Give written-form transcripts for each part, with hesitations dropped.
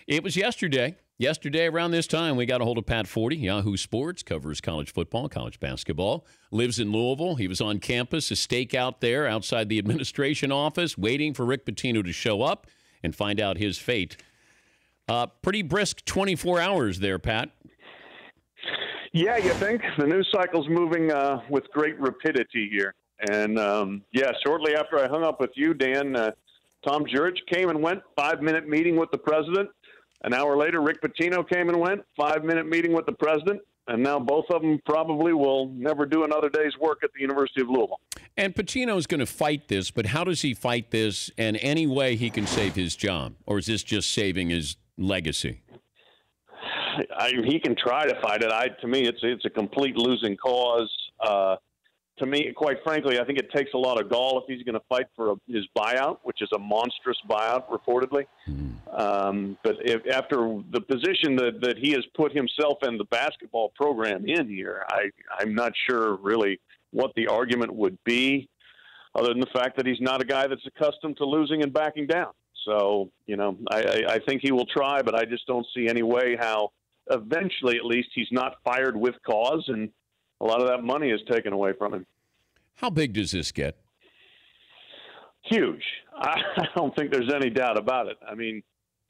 It was yesterday. Yesterday around this time, we got a hold of Pat Forde, Yahoo Sports, covers college football, college basketball, lives in Louisville. He was on campus, a stakeout there outside the administration office, waiting for Rick Pitino to show up and find out his fate. Pretty brisk 24 hours there, Pat. Yeah, you think? The news cycle's moving with great rapidity here. And, shortly after I hung up with you, Dan, Tom Jurich came and went, 5-minute meeting with the president. An hour later, Rick Pitino came and went, 5-minute meeting with the president. And now both of them probably will never do another day's work at the University of Louisville. And Pitino's going to fight this, but how does he fight this in any way he can save his job? Or is this just saving his legacy? He can try to fight it. To me, it's a complete losing cause. To me, quite frankly, I think it takes a lot of gall if he's going to fight for his buyout, which is a monstrous buyout, reportedly. But after the position that he has put himself and the basketball program in here, I'm not sure really what the argument would be, other than the fact that he's not a guy that's accustomed to losing and backing down. So, I think he will try, but I just don't see any way how eventually, at least, he's not fired with cause, and a lot of that money is taken away from him. How big does this get? Huge. I don't think there's any doubt about it. I mean,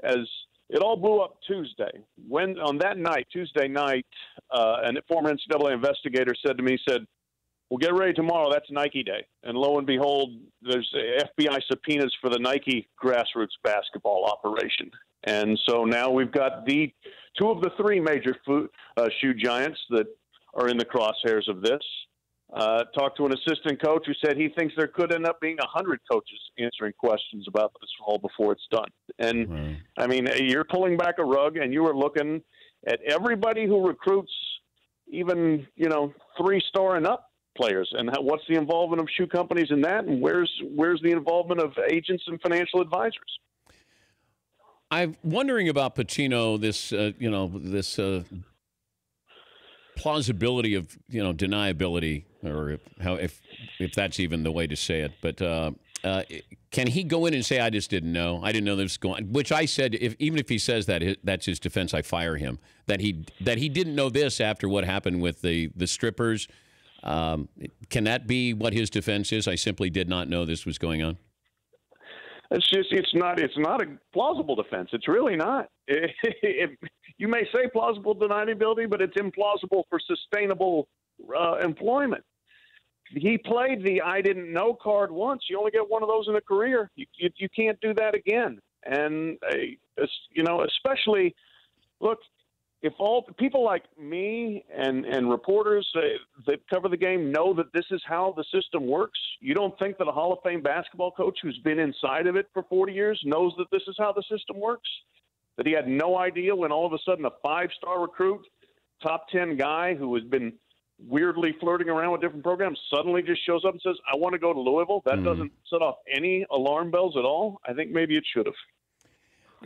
as it all blew up Tuesday, on that night, Tuesday night, a former NCAA investigator said to me, "Well, get ready tomorrow. That's Nike Day." And lo and behold, there's FBI subpoenas for the Nike grassroots basketball operation. And so now we've got two of the three major shoe giants that are in the crosshairs of this. Talked to an assistant coach who said he thinks there could end up being 100 coaches answering questions about this all before it's done. And, Right. I mean, you're pulling back a rug, and you are looking at everybody who recruits even, 3-star and up players. And what's the involvement of shoe companies in that, and where's the involvement of agents and financial advisors? I'm wondering about Pitino, this plausibility of, deniability, or if that's even the way to say it. But can he go in and say, "I just didn't know. I didn't know this was going," which I said, even if he says that, that's his defense, I fire him. That he didn't know this after what happened with the strippers. Can that be what his defense is? I simply did not know this was going on. It's not a plausible defense. It's really not. You may say plausible deniability, but it's implausible for sustainable employment. He played the "I didn't know" card once. You only get one of those in a career. You can't do that again. And especially, look, if all people like me and reporters that cover the game know that this is how the system works, you don't think that a Hall of Fame basketball coach who's been inside of it for 40 years knows that this is how the system works? That he had no idea when all of a sudden a 5-star recruit, top 10 guy who has been weirdly flirting around with different programs suddenly just shows up and says, "I want to go to Louisville"? That doesn't set off any alarm bells at all. I think maybe it should have.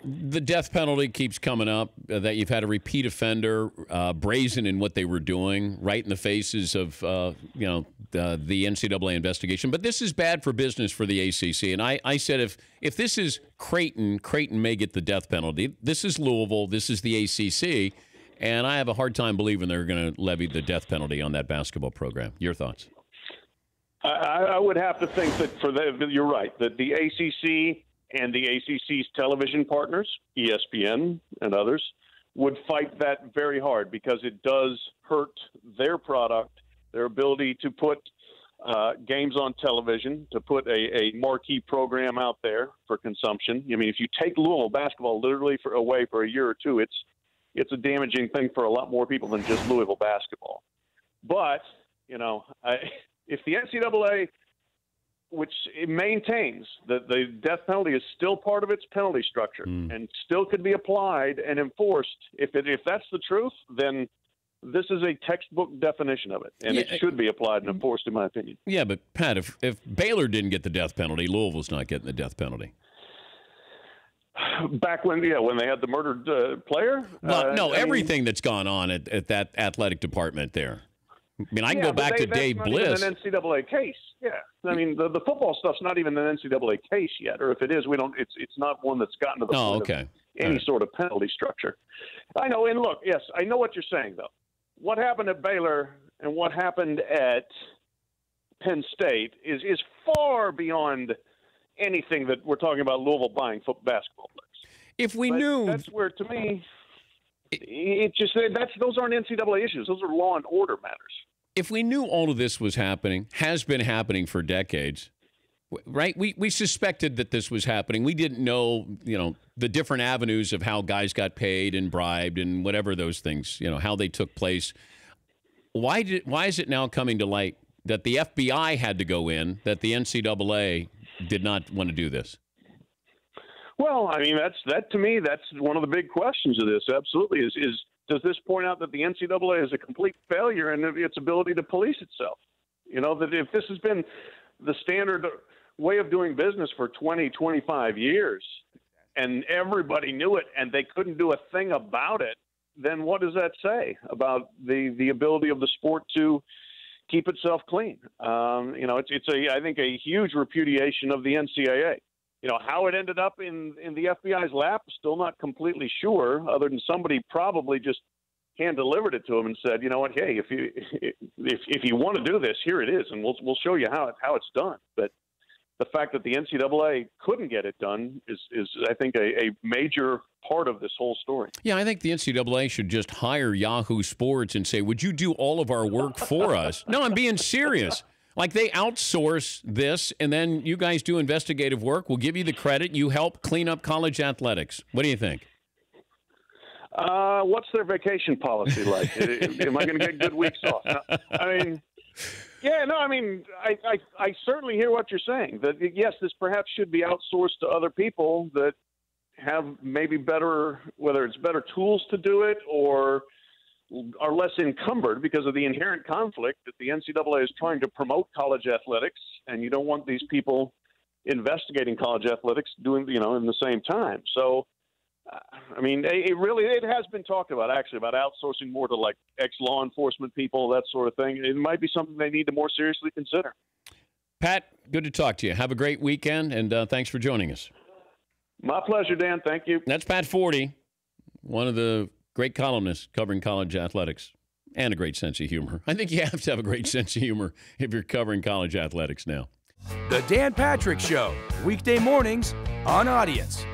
The death penalty keeps coming up, that you've had a repeat offender brazen in what they were doing, right in the faces of, the NCAA investigation. But this is bad for business for the ACC. And I said if this is Creighton may get the death penalty. This is Louisville. This is the ACC. And I have a hard time believing they're going to levy the death penalty on that basketball program. Your thoughts? I would have to think that you're right, that the ACC and the ACC's television partners, ESPN and others, would fight that very hard, because it does hurt their product, their ability to put games on television, to put a marquee program out there for consumption. I mean, if you take Louisville basketball literally away for a year or two, it's a damaging thing for a lot more people than just Louisville basketball. But, if the NCAA, which it maintains that the death penalty is still part of its penalty structure and still could be applied and enforced, if that's the truth, then this is a textbook definition of it, and it should be applied and enforced, in my opinion. Yeah, but Pat, if Baylor didn't get the death penalty, Louisville's not getting the death penalty. Back when they had the murdered player? Well, no, everything that's gone on at that athletic department there. I mean, I can go back to Dave Bliss. That's not even an NCAA case. Yeah, I mean, the football stuff's not even an NCAA case yet, or if it is, we don't. It's not one that's gotten to the point of any sort of penalty structure. I know, and look, yes, I know what you're saying though. What happened at Baylor and what happened at Penn State is far beyond anything that we're talking about Louisville buying basketball players. If we knew, that's where, to me, those aren't NCAA issues. Those are law and order matters. If we knew all of this was happening, has been happening for decades, right? We suspected that this was happening. We didn't know, the different avenues of how guys got paid and bribed and whatever those things, how they took place. Why is it now coming to light that the FBI had to go in, that the NCAA did not want to do this? Well, I mean, to me, that's one of the big questions of this. Absolutely, is does this point out that the NCAA is a complete failure in its ability to police itself? That if this has been the standard way of doing business for 20, 25 years, and everybody knew it, and they couldn't do a thing about it, then what does that say about the ability of the sport to keep itself clean? It's I think a huge repudiation of the NCAA. How it ended up in the FBI's lap, still not completely sure, other than somebody probably just hand-delivered it to him and said, you know what, hey, if you want to do this, here it is, and we'll show you how it's done. But the fact that the NCAA couldn't get it done is I think, a major part of this whole story. Yeah, I think the NCAA should just hire Yahoo Sports and say, would you do all of our work for us? No, I'm being serious. Like, they outsource this, and then you guys do investigative work. We'll give you the credit. You help clean up college athletics. What do you think? What's their vacation policy like? Am I going to get good weeks off? I certainly hear what you're saying. That, yes, this perhaps should be outsourced to other people that have maybe whether it's better tools to do it or are less encumbered because of the inherent conflict that the NCAA is trying to promote college athletics, and you don't want these people investigating college athletics doing, in the same time. So, it has been talked about, actually, about outsourcing more to like ex-law enforcement people, that sort of thing. It might be something they need to more seriously consider. Pat, good to talk to you. Have a great weekend, and thanks for joining us. My pleasure, Dan. Thank you. That's Pat Forde, one of the great columnists covering college athletics, and a great sense of humor. I think you have to have a great sense of humor if you're covering college athletics now. The Dan Patrick Show, weekday mornings on Audience.